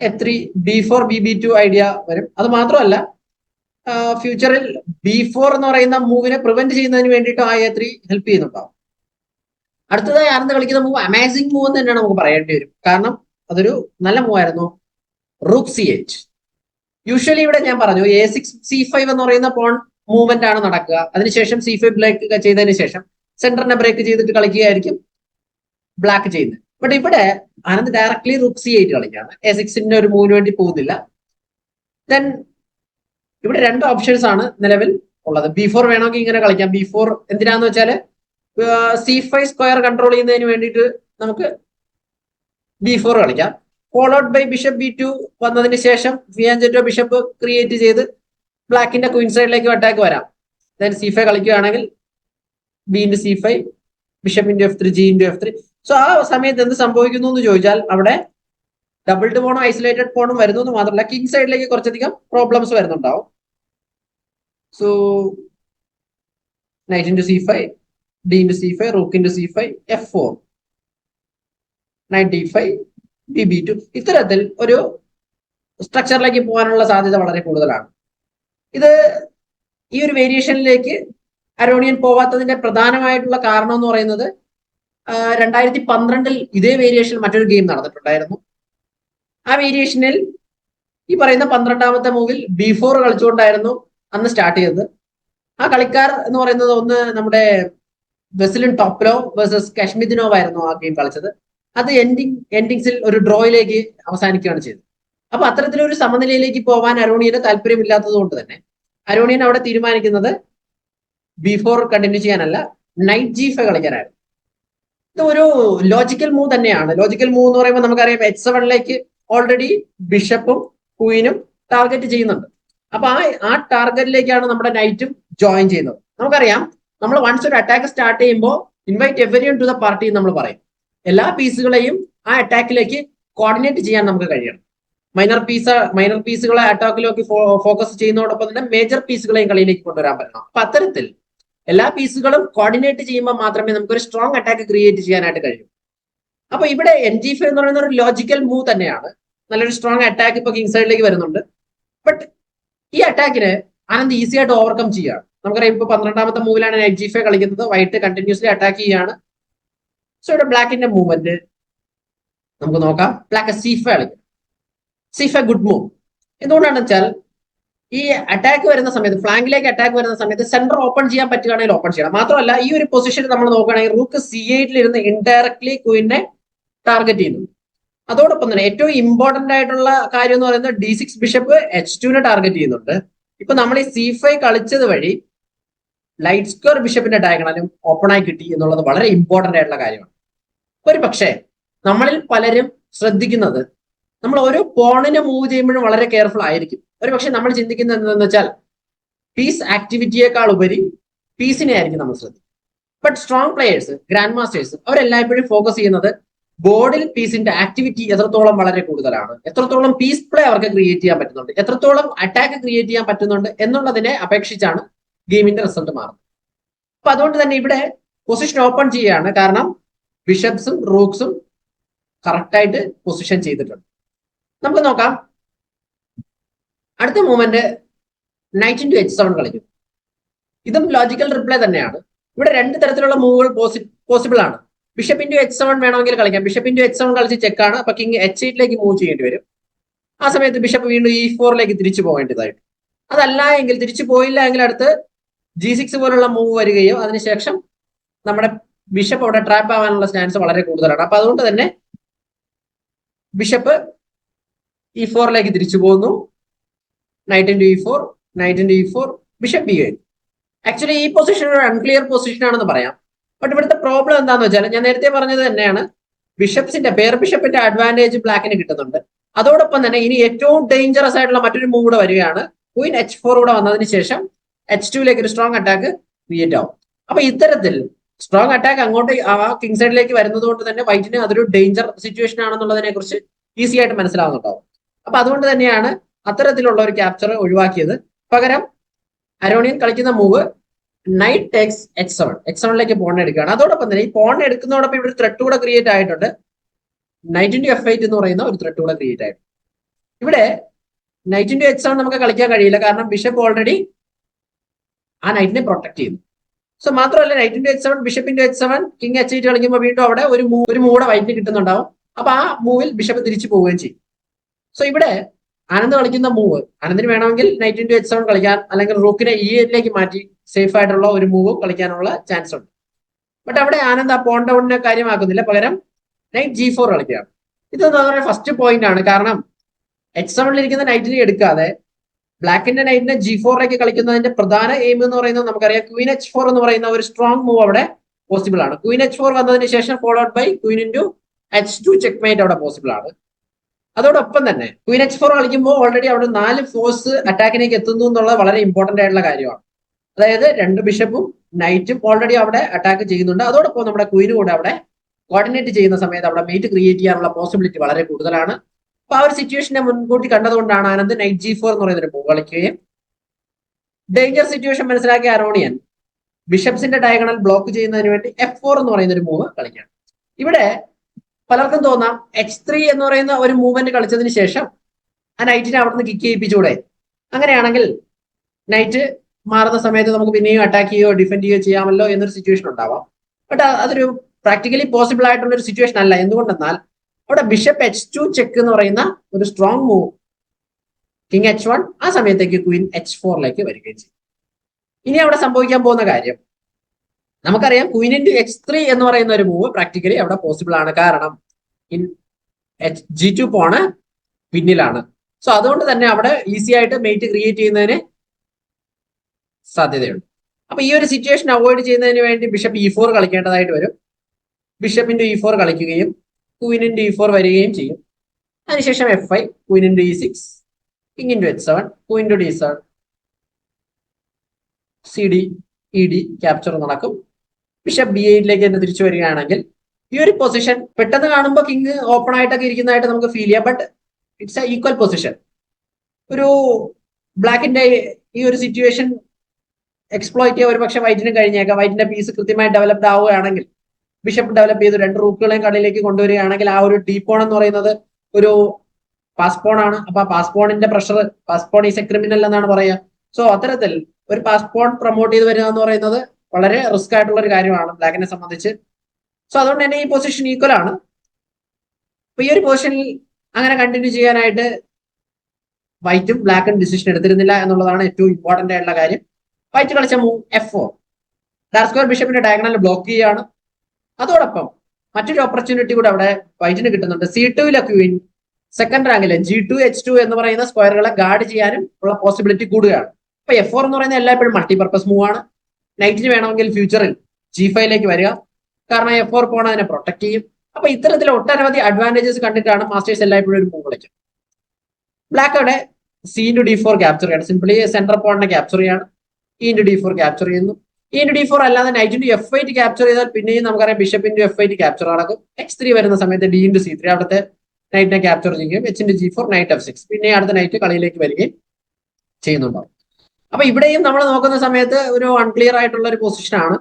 A3 B4 BB2 ഐഡിയ വരും. അത് മാത്രമല്ല ഫ്യൂച്ചറിൽ B4 എന്ന് പറയുന്ന മൂവിനെ പ്രിവെന്റ് ചെയ്യുന്നതിന് വേണ്ടിയിട്ട് ആ A3 ഹെൽപ്പ് ചെയ്യുന്നുണ്ടാവും. അടുത്തതായി ആനന്ദ് കളിക്കുന്ന മൂവ് അമേസിംഗ് മൂവ് എന്ന് തന്നെയാണ് നമുക്ക് പറയേണ്ടി വരും. കാരണം അതൊരു നല്ല മൂവായിരുന്നു. Rook C8. യൂഷ്വലി ഇവിടെ ഞാൻ പറഞ്ഞു A6 C5 എന്ന് പറയുന്ന പോൺ മൂവ്മെന്റ് ആണ് നടക്കുക. അതിനുശേഷം C5 ബ്രേക്ക് ചെയ്തതിന് ശേഷം സെന്ററിനെ ബ്രേക്ക് ചെയ്തിട്ട് കളിക്കുകയായിരിക്കും ബ്ലാക്ക് ചെയ്യുന്നത്. ബട്ട് ഇവിടെ ആനന്ദ് ഡയറക്ട്ലി റൂക്ക് C8 കളിക്കുകയാണ്. A6ന്റെ ഒരു മൂവിന് വേണ്ടി പോകുന്നില്ല. ദെൻ ഇവിടെ രണ്ട് ഓപ്ഷൻസ് ആണ് നിലവിൽ ഉള്ളത്. B4 വേണമെങ്കിൽ ഇങ്ങനെ കളിക്കാം. B4 എന്തിനാന്ന് വെച്ചാൽ C5 സ്ക്വയർ കൺട്രോൾ ചെയ്യുന്നതിന് വേണ്ടിയിട്ട് നമുക്ക് B4 കളിക്കാം. ഫോളോഡ് ബൈ ബിഷപ്പ് B2 വന്നതിന് ശേഷം ഫിയാൻജെറ്റോ ബിഷപ്പ് ക്രിയേറ്റ് ചെയ്ത് ബ്ലാക്കിന്റെ ക്വീൻ സൈഡിലേക്ക് അറ്റാക്ക് വരാം. ദെൻ C5 കളിക്കുകയാണെങ്കിൽ B into C5, bishop into F3, G into F3. So ആ സമയത്ത് എന്ത് സംഭവിക്കുന്നു എന്ന് ചോദിച്ചാൽ അവിടെ ഡബിൾഡ് പോണും ഐസൊലേറ്റഡ് പോണും വരുന്നു എന്ന് മാത്രമല്ല കിങ് സൈഡിലേക്ക് കുറച്ചധികം പ്രോബ്ലംസ് വരുന്നുണ്ടാവും. So knight into C5, D into C5, rook into C5, F4, knight D5, BB2. ഇത്തരത്തിൽ ഒരു സ്ട്രക്ചറിലേക്ക് പോകാനുള്ള സാധ്യത വളരെ കൂടുതലാണ്. ഇത് ഈ ഒരു വേരിയേഷനിലേക്ക് അരോണിയൻ പോവാത്തതിന്റെ പ്രധാനമായിട്ടുള്ള കാരണം എന്ന് പറയുന്നത് 2012 ഇതേ വേരിയേഷൻ മറ്റൊരു ഗെയിം നടന്നിട്ടുണ്ടായിരുന്നു. ആ വേരിയേഷനിൽ ഈ പറയുന്ന 12ാമത്തെ മൂവിൽ B4 കളിച്ചുകൊണ്ടായിരുന്നു അന്ന് സ്റ്റാർട്ട് ചെയ്തത്. ആ കളിക്കാർ എന്ന് പറയുന്നത് ഒന്ന് നമ്മുടെ വെസലിൻ ടോപ്ലോ വേഴ്സസ് കശ്മിദിനോവ് ആയിരുന്നു ആ ഗെയിം കളിച്ചത്. അത് എൻഡിങ്സിൽ ഒരു ഡ്രോയിലേക്ക് അവസാനിക്കുകയാണ് ചെയ്തത്. അപ്പൊ അത്തരത്തിലൊരു സമനിലയിലേക്ക് പോകാൻ അരോണിയന് താല്പര്യമില്ലാത്തത് കൊണ്ട് തന്നെ അരോണിയൻ അവിടെ തീരുമാനിക്കുന്നത് B4 കണ്ടിന്യൂ ചെയ്യാനല്ല, നൈറ്റ് G5 കളിക്കാനായിരുന്നു. ഇത് ഒരു ലോജിക്കൽ മൂവ് തന്നെയാണ്. ലോജിക്കൽ മൂവ് എന്ന് പറയുമ്പോൾ നമുക്കറിയാം H7 ഓൾറെഡി ബിഷപ്പും ക്വീനും ടാർഗറ്റ് ചെയ്യുന്നുണ്ട്. അപ്പൊ ആ ടാർഗറ്റിലേക്കാണ് നമ്മുടെ നൈറ്റും ജോയിൻ ചെയ്യുന്നത്. നമുക്കറിയാം നമ്മൾ വൺസ് ഒരു അറ്റാക്ക് സ്റ്റാർട്ട് ചെയ്യുമ്പോൾ invite everyone to the party നമ്മൾ പറയും. എല്ലാ പീസുകളെയും ആ അറ്റാക്കിലേക്ക് കോർഡിനേറ്റ് ചെയ്യാൻ നമുക്ക് കഴിയണം. മൈനർ പീസുകളെ അറ്റാക്കിലേക്ക് ഫോക്കസ് ചെയ്യുന്നതോടൊപ്പം തന്നെ മേജർ പീസുകളെയും കളിയിലേക്ക് കൊണ്ടുവരാൻ പറ്റണം. അപ്പൊ അത്തരത്തിൽ എല്ലാ പീസുകളും കോർഡിനേറ്റ് ചെയ്യുമ്പോൾ മാത്രമേ നമുക്ക് ഒരു സ്ട്രോങ് അറ്റാക്ക് ക്രിയേറ്റ് ചെയ്യാനായിട്ട് കഴിയൂ. അപ്പൊ ഇവിടെ NG5 എന്ന് പറയുന്ന ഒരു ലോജിക്കൽ മൂവ് തന്നെയാണ്. നല്ലൊരു സ്ട്രോങ് അറ്റാക്ക് ഇപ്പൊ കിങ് സൈഡിലേക്ക് വരുന്നുണ്ട്. ബട്ട് ഈ അറ്റാക്കിന് ആനന്ദ് ഈസി ആയിട്ട് ഓവർകം ചെയ്യുകയാണ്. നമുക്കറിയാം ഇപ്പൊ 12ാമത്തെ മൂവിലാണ് നൈറ്റ് G5 കളിക്കുന്നത്. വൈറ്റ് കണ്ടിന്യൂസ്ലി അറ്റാക്ക് ചെയ്യുകയാണ്. സോ ഇവിടെ ബ്ലാക്കിന്റെ മൂവ്മെന്റ് നമുക്ക് നോക്കാം. ബ്ലാക്ക് C5 കളിക്കും. C5 good move. എന്തുകൊണ്ടാണെന്ന് വെച്ചാൽ ഈ അറ്റാക്ക് വരുന്ന സമയത്ത്, ഫ്ലാങ്കിലേക്ക് അറ്റാക്ക് വരുന്ന സമയത്ത് സെന്റർ ഓപ്പൺ ചെയ്യാൻ പറ്റുകയാണെങ്കിൽ ഓപ്പൺ ചെയ്യണം. മാത്രമല്ല ഈ ഒരു പൊസിഷൻ നമ്മൾ നോക്കുകയാണെങ്കിൽ റൂക്ക് C8 ഇരുന്ന് ഇൻഡയറക്ട്ലി ക്വീനെ ടാർഗറ്റ് ചെയ്യുന്നു. അതോടൊപ്പം തന്നെ ഏറ്റവും ഇമ്പോർട്ടന്റ് ആയിട്ടുള്ള കാര്യം എന്ന് പറയുന്നത് D6 ബിഷപ്പ് H2 ടാർഗറ്റ് ചെയ്യുന്നുണ്ട്. ഇപ്പൊ നമ്മൾ ഈ C5 കളിച്ചത് വഴി ലൈറ്റ് സ്ക്വയർ ബിഷപ്പിന്റെ ഡയഗണലും ഓപ്പൺ ആയി കിട്ടി എന്നുള്ളത് വളരെ ഇമ്പോർട്ടന്റ് ആയിട്ടുള്ള കാര്യമാണ്. ഒരു പക്ഷേ നമ്മളിൽ പലരും ശ്രദ്ധിക്കുന്നത് നമ്മൾ ഓരോ പോണിനെ മൂവ് ചെയ്യുമ്പോഴും വളരെ കെയർഫുൾ ആയിരിക്കും. ഒരു പക്ഷെ നമ്മൾ ചിന്തിക്കുന്നത് എന്താണെന്ന് വെച്ചാൽ പീസ് ആക്ടിവിറ്റിയേക്കാൾ ഉപരി പീസിനെ ആയിരിക്കും നമ്മൾ ശ്രദ്ധിക്കുന്നത്. But strong players, grand masters, അവരെല്ലായ്പ്പോഴും ഫോക്കസ് ചെയ്യുന്നത് ബോർഡിൽ പീസിന്റെ ആക്ടിവിറ്റി എത്രത്തോളം വളരെ കൂടുതലാണ്, എത്രത്തോളം പീസ് പ്ലേ അവർക്ക് ക്രിയേറ്റ് ചെയ്യാൻ പറ്റുന്നുണ്ട്, എത്രത്തോളം അറ്റാക്ക് ക്രിയേറ്റ് ചെയ്യാൻ പറ്റുന്നുണ്ട് എന്നുള്ളതിനെ അപേക്ഷിച്ചാണ് ഗെയിമിന്റെ റിസൾട്ട് മാറുന്നത്. അപ്പൊ അതുകൊണ്ട് തന്നെ ഇവിടെ പൊസിഷൻ ഓപ്പൺ ചെയ്യുകയാണ്. കാരണം ബിഷപ്സും റൂക്സും കറക്റ്റായിട്ട് പൊസിഷൻ ചെയ്തിട്ടുണ്ട്. നമുക്ക് നോക്കാം. അടുത്ത മൂവ്മെന്റ് നൈറ്റ് ഇൻടു h7 കളിക്കും. ഇതും ലോജിക്കൽ റിപ്ലൈ തന്നെയാണ്. ഇവിടെ രണ്ട് തരത്തിലുള്ള മൂവുകൾ പോസിബിൾ ആണ്. ബിഷപ്പ് ഇൻടു h7 വേണമെങ്കിൽ കളിക്കാം. ബിഷപ്പ് ഇൻടു h7 കളിച്ച് ചെക്കാണ്. അപ്പൊ കിങ് h8ലേക്ക് മൂവ് ചെയ്യേണ്ടി വരും. ആ സമയത്ത് ബിഷപ്പ് വീണ്ടും e4ലേക്ക് തിരിച്ചു പോകേണ്ടതായിട്ട്. അതല്ല എങ്കിൽ, തിരിച്ചു പോയില്ല എങ്കിൽ അടുത്ത് g6 പോലുള്ള മൂവ് വരികയോ അതിനുശേഷം നമ്മുടെ ബിഷപ്പ് അവിടെ ട്രാപ്പ് ആവാനുള്ള ചാൻസ് വളരെ കൂടുതലാണ്. അപ്പൊ അതുകൊണ്ട് തന്നെ ബിഷപ്പ് e4ലേക്ക് തിരിച്ചു പോകുന്നു. Night into e4, night into e4, bishop b8. Actually ഈ പൊസിഷൻ ഒരു അൺക്ലിയർ പൊസിഷൻ ആണെന്ന് പറയാം. ബട്ട് ഇവിടുത്തെ പ്രോബ്ലം എന്താന്ന് വെച്ചാൽ ഞാൻ നേരത്തെ പറഞ്ഞത് തന്നെയാണ്, പെയർ ബിഷപ്പിന്റെ അഡ്വാൻറ്റേജ് ബ്ലാക്കിന് കിട്ടുന്നുണ്ട്. അതോടൊപ്പം തന്നെ ഇനി ഏറ്റവും ഡേഞ്ചറസ് ആയിട്ടുള്ള മറ്റൊരു മൂവ് കൂടെ വരികയാണ്. ക്വീൻ h4 കൂടെ വന്നതിന് ശേഷം h2ലേക്ക് ഒരു സ്ട്രോങ് അറ്റാക്ക് ക്രിയേറ്റ് ആവും. അപ്പൊ ഇത്തരത്തിൽ സ്ട്രോങ് അറ്റാക്ക് അങ്ങോട്ട് കിങ് സൈഡിലേക്ക് വരുന്നത് കൊണ്ട് തന്നെ വൈറ്റിന് അതൊരു ഡേഞ്ചർ സിറ്റുവേഷൻ ആണെന്നുള്ളതിനെ കുറിച്ച് ഈസി ആയിട്ട് മനസ്സിലാവുന്നുണ്ടാവും. അപ്പൊ അതുകൊണ്ട് തന്നെയാണ് അത്തരത്തിലുള്ള ഒരു ക്യാപ്ചർ ഒഴിവാക്കിയത്. പകരം അരോണിയൻ കളിക്കുന്ന മൂവ് നൈറ്റ് ടേക്സ് h7ലേക്ക് പോൺ എടുക്കുകയാണ്. അതോടൊപ്പം തന്നെ ഈ പോൺ എടുക്കുന്നതോടൊപ്പം ഇവിടെ ഒരു ത്രെട്ട് കൂടെ ക്രിയേറ്റ് ആയിട്ടുണ്ട്. നൈറ്റ് ഇൻടു f8 എന്ന് പറയുന്ന ഒരു ത്രെട്ട് കൂടെ ക്രിയേറ്റ് ആയിട്ടുണ്ട്. ഇവിടെ നൈറ്റ് ഇൻടു h7 നമുക്ക് കളിക്കാൻ കഴിയില്ല. കാരണം ബിഷപ്പ് ഓൾറെഡി ആ നൈറ്റിനെ പ്രൊട്ടക്ട് ചെയ്യുന്നു. സോ മാത്രമല്ല night into h7, bishop into h7, king h8 കളിക്കുമ്പോൾ വീണ്ടും അവിടെ ഒരു മൂവ് വൈറ്റിന് കിട്ടുന്നുണ്ടാവും. അപ്പൊ ആ മൂവിൽ ബിഷപ്പ് തിരിച്ചു പോവുകയും ചെയ്യും. സോ ഇവിടെ ആനന്ദ് കളിക്കുന്ന മൂവ്, ആനന്ദിന് വേണമെങ്കിൽ നൈറ്റ് ഇൻടു h7 കളിക്കാൻ, അല്ലെങ്കിൽ റൂക്കിനെ e8ലേക്ക് മാറ്റി സേഫ് ആയിട്ടുള്ള ഒരു മൂവ് കളിക്കാനുള്ള ചാൻസ് ഉണ്ട്. ബട്ട് അവിടെ ആനന്ദ് ആ പോൺ ഡൗണിനെ കാര്യമാക്കുന്നില്ല. പകരം നൈറ്റ് g4 കളിക്കുകയാണ്. ഇതെന്ന് പറഞ്ഞാൽ ഫസ്റ്റ് പോയിന്റ് ആണ്. കാരണം h7 ഇരിക്കുന്ന നൈറ്റിനെ എടുക്കാതെ ബ്ലാക്കിന്റെ നൈറ്റിനെ g4ലേക്ക് കളിക്കുന്നതിന്റെ പ്രധാന എയിം എന്ന് പറയുന്നത് നമുക്കറിയാം, ക്വീൻ h4 എന്ന് പറയുന്ന ഒരു സ്ട്രോങ് മൂവ് അവിടെ പോസിബിൾ ആണ്. ക്വീൻ h4 വന്നതിന് ശേഷം followed by queen into h2 checkmate അവിടെ പോസിബിൾ ആണ്. അതോടൊപ്പം തന്നെ ക്വീൻ h4 കളിക്കുമ്പോൾ ഓൾറെഡി അവിടെ 4 ഫോഴ്സ് അറ്റാക്കിലേക്ക് എത്തുന്നു എന്നുള്ളത് വളരെ ഇമ്പോർട്ടന്റ് ആയിട്ടുള്ള കാര്യമാണ്. അതായത് രണ്ട് ബിഷപ്പും നൈറ്റും ഓൾറെഡി അവിടെ അറ്റാക്ക് ചെയ്യുന്നുണ്ട്. അതോടൊപ്പം നമ്മുടെ ക്വീനും കൂടെ അവിടെ കോർഡിനേറ്റ് ചെയ്യുന്ന സമയത്ത് അവിടെ മേറ്റ് ക്രിയേറ്റ് ചെയ്യാനുള്ള പോസിബിലിറ്റി വളരെ കൂടുതലാണ്. അപ്പൊ ആ ഒരു സിറ്റുവേഷനെ മുൻകൂട്ടി കണ്ടതുകൊണ്ടാണ് ആനന്ദ് നൈറ്റ് g4 എന്ന് പറയുന്നൊരു മൂവ് കളിക്കുകയും ഡേഞ്ചർ സിറ്റുവേഷൻ മനസ്സിലാക്കിയ അരോണിയൻ ബിഷപ്സിന്റെ ഡയഗണൽ ബ്ലോക്ക് ചെയ്യുന്നതിന് വേണ്ടി f4 എന്ന് പറയുന്ന ഒരു മൂവ് കളിക്കുകയാണ്. ഇവിടെ പലർക്കും തോന്നാം h3 എന്ന് പറയുന്ന ഒരു മൂവ്മെന്റ് കളിച്ചതിന് ശേഷം ആ നൈറ്റിനെ അവിടെ നിന്ന് കിക്ക് ചെയ്യിപ്പിച്ചൂടെ, അങ്ങനെയാണെങ്കിൽ നൈറ്റ് മാറുന്ന സമയത്ത് നമുക്ക് പിന്നെയും അറ്റാക്ക് ചെയ്യുകയോ ഡിഫെൻഡ് ചെയ്യുകയോ ചെയ്യാമല്ലോ എന്നൊരു സിറ്റുവേഷൻ ഉണ്ടാവാം. ബട്ട് അതൊരു പ്രാക്ടിക്കലി പോസിബിൾ ആയിട്ടുള്ള ഒരു സിറ്റുവേഷൻ അല്ല. എന്തുകൊണ്ടെന്നാൽ അവിടെ ബിഷപ്പ് h2 ചെക്ക് എന്ന് പറയുന്ന ഒരു സ്ട്രോങ് മൂവ് കിങ് h1, ആ സമയത്തേക്ക് ക്വീൻ h4ലേക്ക് വരികയും ചെയ്യും. ഇനി അവിടെ സംഭവിക്കാൻ പോകുന്ന കാര്യം നമുക്കറിയാം, ക്വീൻ ഇൻടു h3 എന്ന് പറയുന്ന ഒരു മൂവ് പ്രാക്ടിക്കലി അവിടെ പോസിബിൾ ആണ്. കാരണം g2 പോണ് പിന്നിലാണ്. സോ അതുകൊണ്ട് തന്നെ അവിടെ ഈസി ആയിട്ട് മേറ്റ് ക്രിയേറ്റ് ചെയ്യുന്നതിന് സാധ്യതയുണ്ട്. അപ്പൊ ഈ ഒരു സിറ്റുവേഷൻ അവോയ്ഡ് ചെയ്യുന്നതിന് വേണ്ടി ബിഷപ്പ് e4 കളിക്കേണ്ടതായിട്ട് വരും. ബിഷപ്പ് ഇൻടു e4 കളിക്കുകയും ക്വീൻ ഇൻടു e4 വരികയും ചെയ്യും. അതിനുശേഷം f5, Queen into e6, king into h7, Queen into d7, cd ed capture നടക്കും. ബിഷപ്പ് b8ലേക്ക് തന്നെ തിരിച്ചു വരികയാണെങ്കിൽ ഈ ഒരു പൊസിഷൻ പെട്ടെന്ന് കാണുമ്പോൾ കിങ് ഓപ്പൺ ആയിട്ടൊക്കെ ഇരിക്കുന്നതായിട്ട് നമുക്ക് ഫീൽ ചെയ്യാം. But it's A equal position. ഒരു ബ്ലാക്കിന്റെ ഈ ഒരു സിറ്റുവേഷൻ എക്സ്പ്ലോയിറ്റ് ചെയ്യാൻ ഒരു പക്ഷേ വൈറ്റിന് കഴിഞ്ഞേക്കാം. വൈറ്റിന്റെ പീസ് കൃത്യമായി ഡെവലപ്ഡ് ആവുകയാണെങ്കിൽ, ബിഷപ്പ് ഡെവലപ്പ് ചെയ്ത് രണ്ട് റൂക്കുകളെയും കളിയിലേക്ക് കൊണ്ടുവരികയാണെങ്കിൽ ആ ഒരു ഡീപോൺ എന്ന് പറയുന്നത് ഒരു പാസ്പോൺ ആണ്. അപ്പൊ ആ പാസ്പോണിന്റെ പ്രഷർ, പാസ്പോൺ ഈസ് എ ക്രിമിനൽ എന്നാണ് പറയുക. സോ അത്തരത്തിൽ ഒരു പാസ്പോൺ പ്രൊമോട്ട് ചെയ്ത് വരിക എന്ന് പറയുന്നത് വളരെ റിസ്ക് ആയിട്ടുള്ള ഒരു കാര്യമാണ് ബ്ലാക്കിനെ സംബന്ധിച്ച്. സോ അതുകൊണ്ട് തന്നെ ഈ പൊസിഷൻ ഈക്വൽ ആണ്. അപ്പൊ ഈ ഒരു പൊസിഷനിൽ അങ്ങനെ കണ്ടിന്യൂ ചെയ്യാനായിട്ട് വൈറ്റും ബ്ലാക്കും ഡിസിഷൻ എടുത്തിരുന്നില്ല എന്നുള്ളതാണ് ഏറ്റവും ഇമ്പോർട്ടന്റ് ആയിട്ടുള്ള കാര്യം. വൈറ്റ് കളിച്ച മൂവ് f4, ഡാർക്ക് സ്ക്വയർ ബിഷപ്പിന്റെ ഡയഗണൽ ബ്ലോക്ക് ചെയ്യുകയാണ്. അതോടൊപ്പം മറ്റൊരു ഓപ്പർച്യൂണിറ്റി കൂടെ അവിടെ വൈറ്റിന് കിട്ടുന്നുണ്ട്. c2ലെ ക്വീൻ സെക്കൻഡ് റാങ്കിലെ g2 h2 എന്ന് പറയുന്ന സ്ക്വയറുകളെ ഗാർഡ് ചെയ്യാനും ഉള്ള പോസിബിലിറ്റി കൂടുകയാണ്. അപ്പൊ f4 എന്ന് പറയുന്നത് എല്ലായ്പ്പോഴും മൾട്ടിപർപ്പസ് മൂവ് ആണ്. നൈറ്റിന് വേണമെങ്കിൽ ഫ്യൂച്ചറിൽ g5ലേക്ക് വരിക, കാരണം f4 പോൺ അതിനെ പ്രൊട്ടക്ട് ചെയ്യും. അപ്പൊ ഇത്തരത്തിൽ ഒട്ടനവധി അഡ്വാൻറ്റേജസ് കണ്ടിട്ടാണ് മാസ്റ്റേഴ്സ് എല്ലായ്പ്പോഴും ഒരു മൂവ് കളിക്കും. ബ്ലാക്ക് അവിടെ C × D4 ക്യാപ്ചർ ചെയ്യാണ്. സിംപ്ലി സെന്റർ പോയിന്റിനെ ക്യാപ്ചർ ചെയ്യാണ്. E × D4 ക്യാപ്ചർ ചെയ്യുന്നു. E × D4 അല്ലാതെ Knight × F8 ക്യാപ്ചർ ചെയ്താൽ പിന്നെയും നമുക്കറിയാം ബിഷപ്പ് F8 ക്യാപ്ചർ നടക്കും. X3 വരുന്ന സമയത്ത് D × C3 അവിടുത്തെ നൈറ്റിനെ ക്യാപ്ചർ ചെയ്യുകയും H × G4 Knight F6 പിന്നെ അടുത്ത നൈറ്റ് കളിയിലേക്ക് വരികയും ചെയ്യുന്നുണ്ടാവും. അപ്പൊ ഇവിടെയും നമ്മൾ നോക്കുന്ന സമയത്ത് ഒരു അൺക്ലിയർ ആയിട്ടുള്ള ഒരു പൊസിഷനാണ്.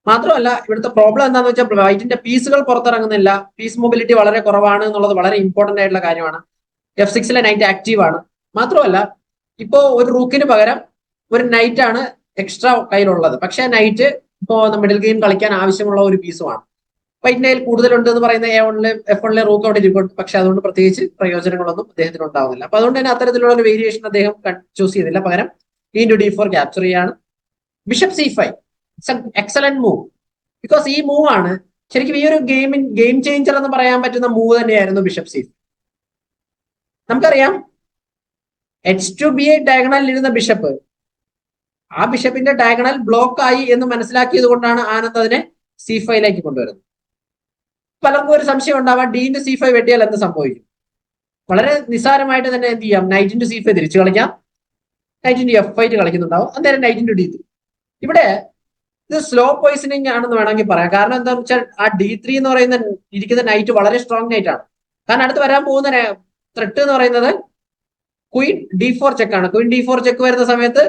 മാത്രമല്ല ഇവിടുത്തെ പ്രോബ്ലം എന്താണെന്ന് വെച്ചാൽ വൈറ്റിന്റെ പീസുകൾ പുറത്തിറങ്ങുന്നില്ല. പീസ് മൊബിലിറ്റി വളരെ കുറവാണ് എന്നുള്ളത് വളരെ ഇമ്പോർട്ടന്റ് ആയിട്ടുള്ള കാര്യമാണ്. F6 നൈറ്റ് ആക്റ്റീവ് ആണ്. മാത്രമല്ല ഇപ്പോ ഒരു റൂക്കിന് പകരം ഒരു നൈറ്റ് ആണ് എക്സ്ട്രാ കയ്യിലുള്ളത്. പക്ഷെ നൈറ്റ് ഇപ്പോ മിഡിൽ ഗെയിം കളിക്കാൻ ആവശ്യമുള്ള ഒരു പീസുമാണ്. വൈറ്റിന്റെ കയ്യിൽ കൂടുതലുണ്ട് എന്ന് പറയുന്ന F1 റൂക്ക് അവിടെ ഇരിക്കും. പക്ഷെ അതുകൊണ്ട് പ്രത്യേകിച്ച് പ്രയോജനങ്ങളൊന്നും അദ്ദേഹത്തിന് ഉണ്ടാവുന്നില്ല. അപ്പൊ അതുകൊണ്ട് തന്നെ അത്തരത്തിലുള്ള ഒരു വേരിയേഷൻ അദ്ദേഹം ചൂസ് ചെയ്തില്ല. പകരം E × D4 ക്യാപ്ചർ ചെയ്യാണ്. Bishop C5 excellent move. Because ഈ മൂവ് ആണ് ശരിക്കും ഈ ഒരു ഗെയിം ചേഞ്ചർ എന്ന് പറയാൻ പറ്റുന്ന മൂവ് തന്നെയായിരുന്നു ബിഷപ്പ് C5. നമുക്കറിയാം H2B8 ഡയഗണലിൽ ഇരുന്ന ബിഷപ്പ് ആ ബിഷപ്പിന്റെ ഡയഗണൽ ബ്ലോക്ക് ആയി എന്ന് മനസ്സിലാക്കിയത് കൊണ്ടാണ് ആനന്ദ് അതിനെ C5 കൊണ്ടുവരുന്നത്. പലർക്കും ഒരു സംശയം ഉണ്ടാവാം, D × C5 വെട്ടിയാൽ എന്ത് സംഭവിക്കും? വളരെ നിസ്സാരമായിട്ട് തന്നെ എന്ത് ചെയ്യാം, Knight × C5 തിരിച്ചു കളിക്കാം. Knight × F8 കളിക്കുന്നുണ്ടാവും. അന്നേരം Knight × D3. ഇവിടെ ഇത് സ്ലോ പോയിസണിങ് ആണെന്ന് വേണമെങ്കിൽ പറയാം. കാരണം എന്താണെന്ന് വെച്ചാൽ ആ D3 എന്ന് പറയുന്ന ഇരിക്കുന്ന നൈറ്റ് വളരെ സ്ട്രോങ് നൈറ്റ് ആണ്. കാരണം അടുത്ത് വരാൻ പോകുന്ന ത്രെട്ട് എന്ന് പറയുന്നത് Queen D4 ചെക്കാണ്. Queen D4 check വരുന്ന സമയത്ത്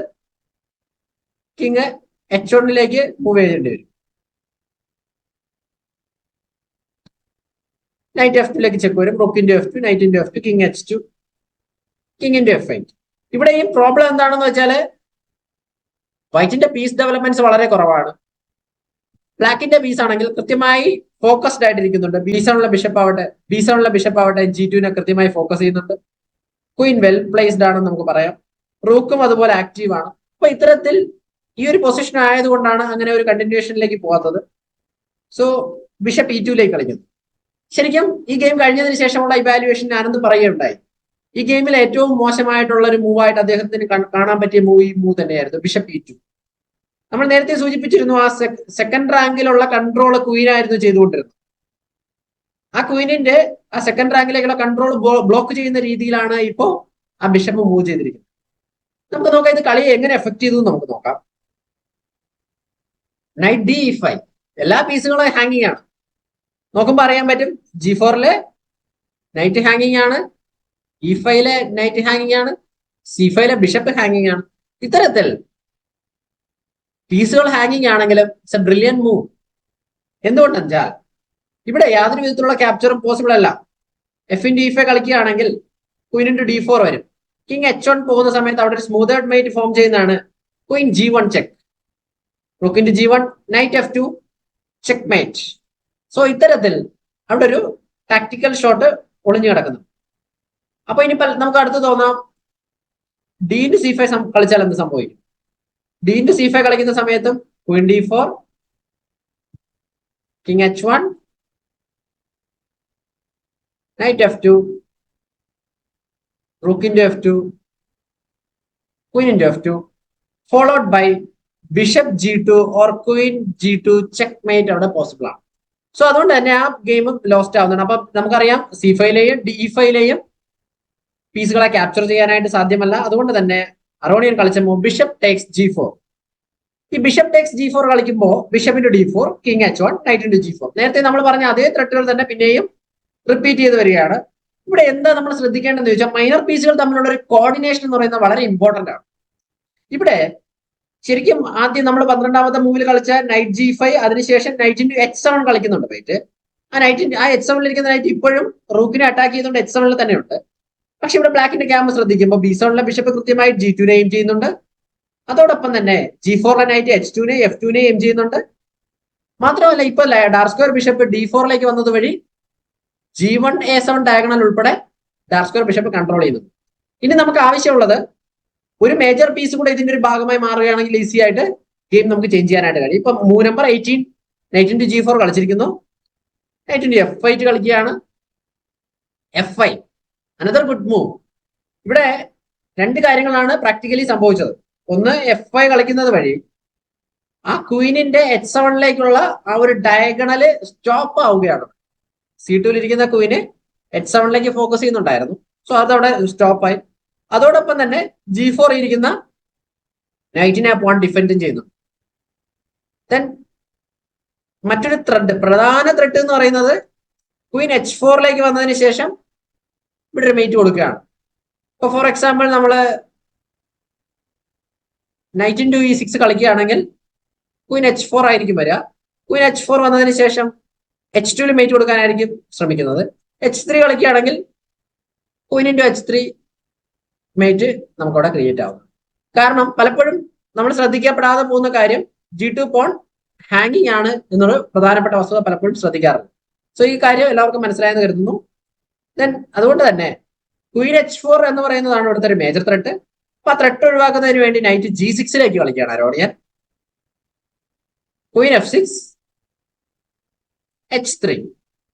കിങ് H1 മൂവ് ചെയ്യേണ്ടി വരും. നൈറ്റ് F2 ചെക്ക് വരും. Rook × F2 night × F2 king H2 king × F8. ഇവിടെ ഈ പ്രോബ്ലം എന്താണെന്ന് വെച്ചാല് വൈറ്റിന്റെ പീസ് ഡെവലപ്മെന്റ്സ് വളരെ കുറവാണ്. ബ്ലാക്കിന്റെ പീസ് ആണെങ്കിൽ കൃത്യമായി ഫോക്കസ്ഡ് ആയിട്ടിരിക്കുന്നുണ്ട്. B7 ബിഷപ്പ് ആവട്ടെ G2 കൃത്യമായി ഫോക്കസ് ചെയ്യുന്നുണ്ട്. ക്വീൻ വെൽ പ്ലേസ്ഡ് ആണെന്ന് നമുക്ക് പറയാം. റൂക്കും അതുപോലെ ആക്റ്റീവ് ആണ്. അപ്പൊ ഇത്തരത്തിൽ ഈ ഒരു പൊസിഷൻ ആയതുകൊണ്ടാണ് അങ്ങനെ ഒരു കണ്ടിന്യൂഷനിലേക്ക് പോകാത്തത്. സോ ബിഷപ്പ് E2 കളിക്കുന്നു. ശരിക്കും ഈ ഗെയിം കഴിഞ്ഞതിന് ശേഷമുള്ള ഇവാലുവേഷൻ ആനന്ദ് പറയുകയുണ്ടായി, ഈ ഗെയിമിൽ ഏറ്റവും മോശമായിട്ടുള്ള ഒരു മൂവായിട്ട് അദ്ദേഹത്തിന് കാണാൻ പറ്റിയ ഈ മൂവ് തന്നെയായിരുന്നു ബിഷപ്പ് E2. നമ്മൾ നേരത്തെ സൂചിപ്പിച്ചിരുന്നു ആ സെക്കൻഡ് റാങ്കിലുള്ള കൺട്രോൾ ക്വീനായിരുന്നു ചെയ്തുകൊണ്ടിരുന്നത്. ആ ക്വീനിന്റെ ആ സെക്കൻഡ് റാങ്കിലേക്കുള്ള കൺട്രോൾ ബ്ലോക്ക് ചെയ്യുന്ന രീതിയിലാണ് ഇപ്പോ ആ ബിഷപ്പ് മൂവ് ചെയ്തിരിക്കുന്നത്. നമുക്ക് നോക്കാം ഇത് കളിയെ എങ്ങനെ എഫക്ട് ചെയ്തു നമുക്ക് നോക്കാം. നൈറ്റ് D5 എല്ലാ പീസുകളും ഹാങ്ങിങ് ആണ്. നോക്കുമ്പോൾ അറിയാൻ പറ്റും G4 നൈറ്റ് ഹാങ്ങിങ് ആണ്, E5 നൈറ്റ് ഹാങ്ങിങ് ആണ്, C5 ബിഷപ്പ് ഹാങ്ങിങ് ആണ്. ഇത്തരത്തിൽ പീസുകൾ ഹാങ്ങിങ് ആണെങ്കിലും ഇറ്റ്സ് എ ബ്രില്യന്റ് മൂവ്. എന്തുകൊണ്ടെന്നാൽ ഇവിടെ യാതൊരു വിധത്തിലുള്ള ക്യാപ്ചറും പോസിബിൾ അല്ല. F × E5 കളിക്കുകയാണെങ്കിൽ ക്വീൻ × D4 വരും. കിങ് H1 പോകുന്ന സമയത്ത് അവിടെ ഒരു സ്മൂത്തേഡ് മേറ്റ് ഫോം ചെയ്യുന്നതാണ് Queen G1 check. Rook × G1 night F2 check mate. So ഇത്തരത്തിൽ അവിടെ ഒരു ടാക്ടിക്കൽ ഷോട്ട് ഒളിഞ്ഞു കിടക്കുന്നു. അപ്പൊ ഇനി നമുക്ക് അടുത്ത് തോന്നാം D × C5 കളിച്ചാൽ എന്ത് സംഭവിക്കും? D × C5 കളിക്കുന്ന സമയത്തും queen D4 king H1 knight F2 rook × F2 queen × F2 followed by bishop G2 or queen G2 checkmate അവിടെ പോസിബിൾ ആണ്. സോ അതുകൊണ്ട് തന്നെ ആ ഗെയിം ലോസ്റ്റ് ആവുന്നതാണ്. അപ്പൊ നമുക്കറിയാം C5 D5 പീസുകളെ ക്യാപ്ചർ ചെയ്യാനായിട്ട് സാധ്യമല്ല. അതുകൊണ്ട് തന്നെ അറോണിയൻ കളിച്ചപ്പോൾ ബിഷപ്പ് ടേക്സ് G4. ഈ ബിഷപ്പ് ടേക്സ് G4 കളിക്കുമ്പോൾ bishop × D4 king H1 night × G4 നേരത്തെ നമ്മൾ പറഞ്ഞ അതേ ത്രെട്ടുകൾ തന്നെ പിന്നെയും റിപ്പീറ്റ് ചെയ്ത് വരികയാണ്. ഇവിടെ എന്താ നമ്മൾ ശ്രദ്ധിക്കേണ്ടതെന്ന് ചോദിച്ചാൽ മൈനർ പീസുകൾ തമ്മിലുള്ള ഒരു കോർഡിനേഷൻ എന്ന് പറയുന്നത് വളരെ ഇമ്പോർട്ടന്റ് ആണ്. ഇവിടെ ശരിക്കും ആദ്യം നമ്മൾ 12ാമത്തെ മൂവിൽ കളിച്ച നൈറ്റ് G5 അതിനുശേഷം നൈറ്റ് × H7 കളിക്കുന്നുണ്ട് വൈറ്റ്. ആ H7 ഇരിക്കുന്ന നൈറ്റ് ഇപ്പോഴും റൂക്കിനെ അറ്റാക്ക് ചെയ്തുകൊണ്ട് H7 തന്നെയുണ്ട്. പക്ഷെ ഇവിടെ ബ്ലാക്കിന്റെ ക്യാമ്പ് ശ്രദ്ധിക്കുമ്പോൾ B7 ബിഷപ്പ് കൃത്യമായി G2 എയിം ചെയ്യുന്നുണ്ട്. അതോടൊപ്പം തന്നെ G4 night H2 F2 aim ചെയ്യുന്നുണ്ട്. മാത്രമല്ല ഇപ്പൊ ഡാർക്ക് സ്ക്വയർ ബിഷപ്പ് D4 വന്നത് വഴി G1 A7 ഡയഗണൽ ഉൾപ്പെടെ ഡാർക്ക് സ്ക്വയർ ബിഷപ്പ് കൺട്രോൾ ചെയ്യുന്നു. ഇനി നമുക്ക് ആവശ്യമുള്ളത് ഒരു മേജർ പീസ് കൂടെ ഇതിന്റെ ഒരു ഭാഗമായി മാറുകയാണെങ്കിൽ ഈസി ആയിട്ട് ഗെയിം നമുക്ക് ചേഞ്ച് ചെയ്യാനായിട്ട് കഴിയും. ഇപ്പൊ മൂവ് നമ്പർ 18 നൈറ്റ് × G4 കളിച്ചിരിക്കുന്നു. നൈറ്റ് × F8 കളിക്കുകയാണ്. F5 another good move. ഇവിടെ രണ്ട് കാര്യങ്ങളാണ് പ്രാക്ടിക്കലി സംഭവിച്ചത്. ഒന്ന്, F5 കളിക്കുന്നത് വഴി ആ ക്വീനിന്റെ H7 ആ ഒരു ഡയഗണല് സ്റ്റോപ്പ് ആവുകയാണ്. C2 ഇരിക്കുന്ന ക്വീന് H7 ഫോക്കസ് ചെയ്യുന്നുണ്ടായിരുന്നു. സോ അതവിടെ സ്റ്റോപ്പായി. അതോടൊപ്പം തന്നെ G4 ഇരിക്കുന്ന നൈറ്റിനെ പോൺ ഡിഫെൻഡും ചെയ്യുന്നു. ദെൻ മറ്റൊരു ത്രെഡ്, പ്രധാന ത്രെഡ് എന്ന് പറയുന്നത് ക്വീൻ H4 വന്നതിന് ശേഷം ഇവിടെ ഒരു മേറ്റ് കൊടുക്കുകയാണ്. ഇപ്പൊ ഫോർ എക്സാമ്പിൾ നമ്മള് നൈറ്റ് ഇൻടു E6 കളിക്കുകയാണെങ്കിൽ ക്വീൻ H4 ആയിരിക്കും വരിക. ക്വീൻ H4 വന്നതിന് ശേഷം H2 മേറ്റ് കൊടുക്കാനായിരിക്കും ശ്രമിക്കുന്നത്. H3 കളിക്കുകയാണെങ്കിൽ ക്വീൻ ഇൻടു H3 മേറ്റ് നമുക്കവിടെ ക്രിയേറ്റ് ആവും. കാരണം പലപ്പോഴും നമ്മൾ ശ്രദ്ധിക്കപ്പെടാതെ പോകുന്ന കാര്യം G2 പോൺ ഹാങ്ങിങ് ആണ് എന്നൊരു പ്രധാനപ്പെട്ട വസ്തുത പലപ്പോഴും ശ്രദ്ധിക്കാറുണ്ട്. സോ ഈ കാര്യം എല്ലാവർക്കും മനസ്സിലായെന്ന് കരുതുന്നു. ദെൻ അതുകൊണ്ട് തന്നെ ക്വീൻ H4 എന്ന് പറയുന്നതാണ് ഇവിടുത്തെ ഒരു മേജർ ത്രെഡ്. അപ്പൊ ആ ത്രെഡ് ഒഴിവാക്കുന്നതിന് വേണ്ടി നൈറ്റ് G6 കളിക്കുകയാണ് അരോണിയൻ. Queen F6 H3.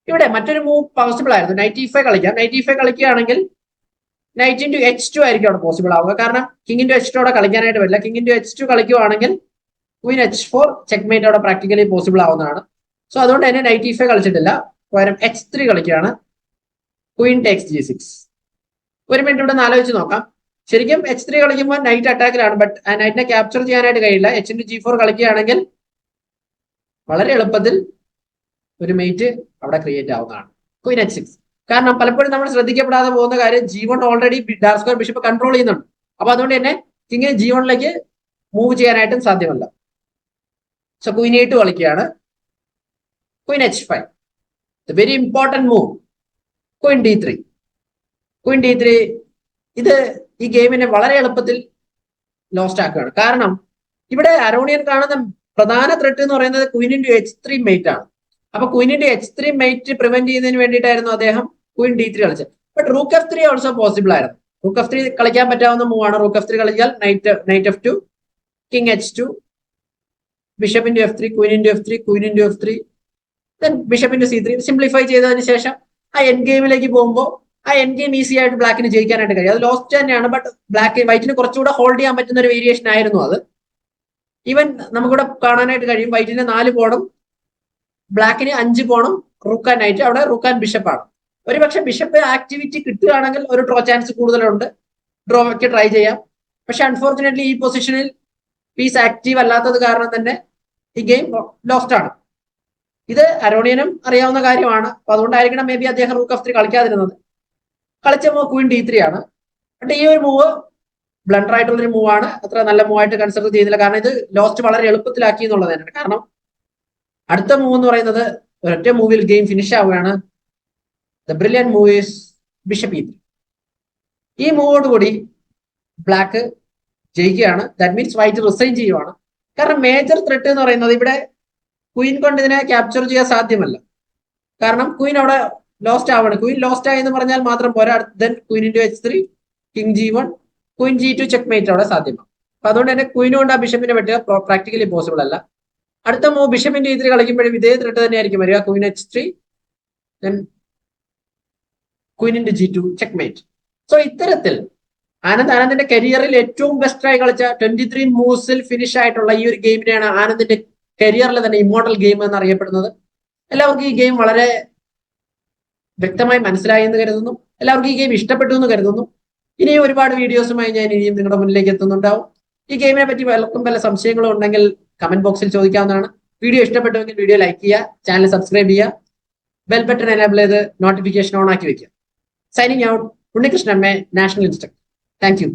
ഇവിടെ മറ്റൊരു മൂവ് പോസിബിൾ ആയിരുന്നു, നൈറ്റ് E5 കളിക്കാം. നൈറ്റ് E5 കളിക്കുകയാണെങ്കിൽ നൈറ്റ് ഇൻടു H2 ആയിരിക്കും അവിടെ പോസിബിൾ ആവുക. കാരണം കിങ് ഇൻടു H2 അവിടെ കളിക്കാനായിട്ട് പറ്റില്ല. കിങ് ഇൻടു H2 കളിക്കുകയാണെങ്കിൽ ക്വീൻ H4 ചെക്ക്മേറ്റ് അവിടെ പ്രാക്ടിക്കലി പോസിബിൾ ആവുന്നതാണ്. സോ അതുകൊണ്ട് തന്നെ നൈറ്റ് E5 കളിച്ചിട്ടില്ല, പകരം H3 കളിക്കുകയാണ്. Queen takes G6. ഒരു മിനിറ്റ് ഇവിടെ നിന്ന് ആലോചിച്ച് നോക്കാം. ശരിക്കും H3 കളിക്കുമ്പോൾ നൈറ്റ് അറ്റാക്കിലാണ്, ബട്ട് ആ നൈറ്റിനെ ക്യാപ്ചർ ചെയ്യാനായിട്ട് കഴിയില്ല. H ഇൻടു G4 കളിക്കുകയാണെങ്കിൽ വളരെ എളുപ്പത്തിൽ ഒരു മേറ്റ് അവിടെ ക്രിയേറ്റ് ആവുന്നതാണ്. Queen H6. കാരണം പലപ്പോഴും നമ്മൾ ശ്രദ്ധിക്കപ്പെടാതെ പോകുന്ന കാര്യം G1 already dark square bishop control ചെയ്യുന്നുണ്ട്. അപ്പൊ അതുകൊണ്ട് തന്നെ കിങ്ങിന് G1 മൂവ് ചെയ്യാനായിട്ടും സാധ്യമല്ല. സോ ക്വീൻ E2 കളിക്കുകയാണ്. Queen H5. Very important move. Queen D3. Queen D3 ഇത് ഈ ഗെയിമിനെ വളരെ എളുപ്പത്തിൽ ലോസ്റ്റ് ആക്കുകയാണ്. കാരണം ഇവിടെ അരോണിയൻ കാണുന്ന പ്രധാന ത്രെട്ട് എന്ന് പറയുന്നത് ക്വീൻ ഇൻടു H3 മേറ്റ് ആണ്. അപ്പൊ Queen into H3 mate prevent ചെയ്യുന്നതിന് വേണ്ടിയിട്ടായിരുന്നു അദ്ദേഹം ക്വീൻ D3 കളിച്ചത്. But rook F3 also possible ആയിരുന്നു. റൂക്ക് F3 കളിക്കാൻ പറ്റാവുന്ന മൂവാണ്. റൂക്ക് F3 കളിച്ചാൽ night F2, king H2, bishop into F3, Queen into F3, Queen into F3, then bishop into C3. Simplify ചെയ്തതിന് ശേഷം ആ എൻഡ് ഗെയിമിലേക്ക് പോകുമ്പോൾ ആ എൻഡ് ഗെയിം ഈസി ആയിട്ട് ബ്ലാക്കിന് ജയിക്കാനായിട്ട് കഴിയും. അത് ലോസ്റ്റ് തന്നെയാണ്, ബട്ട് വൈറ്റിന് കുറച്ചുകൂടെ ഹോൾഡ് ചെയ്യാൻ പറ്റുന്ന ഒരു വേരിയേഷൻ ആയിരുന്നു അത്. ഈവൻ നമുക്കിവിടെ കാണാനായിട്ട് കഴിയും വൈറ്റിന് 4 പോണും ബ്ലാക്കിന് 5 പോണും റൂക്ക് ആൻഡ് നൈറ്റ്. അവിടെ റൂക്ക് ആൻഡ് ബിഷപ്പാണ്. ഒരുപക്ഷെ ബിഷപ്പ് ആക്ടിവിറ്റി കിട്ടുകയാണെങ്കിൽ ഒരു ഡ്രോ ചാൻസ് കൂടുതലുണ്ട്, ഡ്രോയ്ക്ക് ട്രൈ ചെയ്യാം. പക്ഷെ അൺഫോർച്ചുനേറ്റ്ലി ഈ പൊസിഷനിൽ പീസ് ആക്റ്റീവ് അല്ലാത്തത് കാരണം തന്നെ ഈ ഗെയിം ലോസ്റ്റ് ആണ്. ഇത് അരോണിയനും അറിയാവുന്ന കാര്യമാണ്. അപ്പൊ അതുകൊണ്ടായിരിക്കണം മേ ബി അദ്ദേഹം റൂക്ക് F3 കളിക്കാതിരുന്നത്. കളിച്ച മൂവ് ക്വീൻ D3 ആണ്. ബട്ട് ഈ ഒരു മൂവ് ബ്ലണ്ടർ ആയിട്ടുള്ളൊരു മൂവാണ്, അത്ര നല്ല മൂവായിട്ട് കൺസിഡർ ചെയ്യുന്നില്ല. കാരണം ഇത് ലോസ്റ്റ് വളരെ എളുപ്പത്തിലാക്കി എന്നുള്ളത് തന്നെയാണ്. കാരണം അടുത്ത മൂവ് എന്ന് പറയുന്നത് ഒരൊറ്റ മൂവിൽ ഗെയിം ഫിനിഷ് ആവുകയാണ്. The brilliant move is bishop E3. ഈ മൂവോടുകൂടി ബ്ലാക്ക് ജയിക്കുകയാണ്. ദാറ്റ് മീൻസ് വൈറ്റ് റിസൈൻ ചെയ്യുവാണ്. കാരണം മേജർ ത്രെട്ട് എന്ന് പറയുന്നത് ഇവിടെ ക്വീൻ കൊണ്ട് ഇതിനെ ക്യാപ്ചർ ചെയ്യാൻ സാധ്യമല്ല. കാരണം ക്വീൻ അവിടെ ലോസ്റ്റ് ആവുകയാണ്. ക്വീൻ ലോസ്റ്റ് ആയി എന്ന് പറഞ്ഞാൽ മാത്രം പോരാ. Then Queen into H3, king G1, Queen G2 checkmate അവിടെ സാധ്യമാണ്. അപ്പൊ അതുകൊണ്ട് തന്നെ ക്വീൻ കൊണ്ട് ആ ബിഷപ്പിനെ പറ്റുക പ്രാക്ടിക്കലി പോസിബിൾ അല്ല. അടുത്ത മൂവ് ബിഷപ്പ് ഇൻടു E3 കളിക്കുമ്പോഴും ഇതേ ത്രെട്ട് തന്നെയായിരിക്കും വരിക. Queen H3, then Queen into G2 checkmate. So ഇത്തരത്തിൽ ആനന്ദിന്റെ കരിയറിൽ ഏറ്റവും ബെസ്റ്റായി കളിച്ച 23 മൂവ്സിൽ ഫിനിഷ് ആയിട്ടുള്ള ഈ ഒരു ഗെയിമിനെയാണ് ആനന്ദിന്റെ കരിയറിലെ തന്നെ ഇമ്മോർട്ടൽ ഗെയിം എന്ന് അറിയപ്പെടുന്നത്. എല്ലാവർക്കും ഈ ഗെയിം വളരെ വ്യക്തമായി മനസ്സിലായി എന്ന് കരുതുന്നു. എല്ലാവർക്കും ഈ ഗെയിം ഇഷ്ടപ്പെട്ടു എന്ന് കരുതുന്നു. ഇനിയും ഒരുപാട് വീഡിയോസുമായി ഞാൻ ഇനിയും നിങ്ങളുടെ മുന്നിലേക്ക് എത്തുന്നുണ്ടാവും. ഈ ഗെയിമിനെ പറ്റി വല്ല സംശയങ്ങളും ഉണ്ടെങ്കിൽ കമന്റ് ബോക്സിൽ ചോദിക്കാവുന്നതാണ്. വീഡിയോ ഇഷ്ടപ്പെട്ടുവെങ്കിൽ വീഡിയോ ലൈക്ക് ചെയ്യുക, ചാനൽ സബ്സ്ക്രൈബ് ചെയ്യുക, ബെൽ ബട്ടൺ എനേബിൾ ചെയ്ത് നോട്ടിഫിക്കേഷൻ ഓൺ ആക്കി വെക്കുക. Signing out, Unnikrishnan M A, national instructor. Thank you.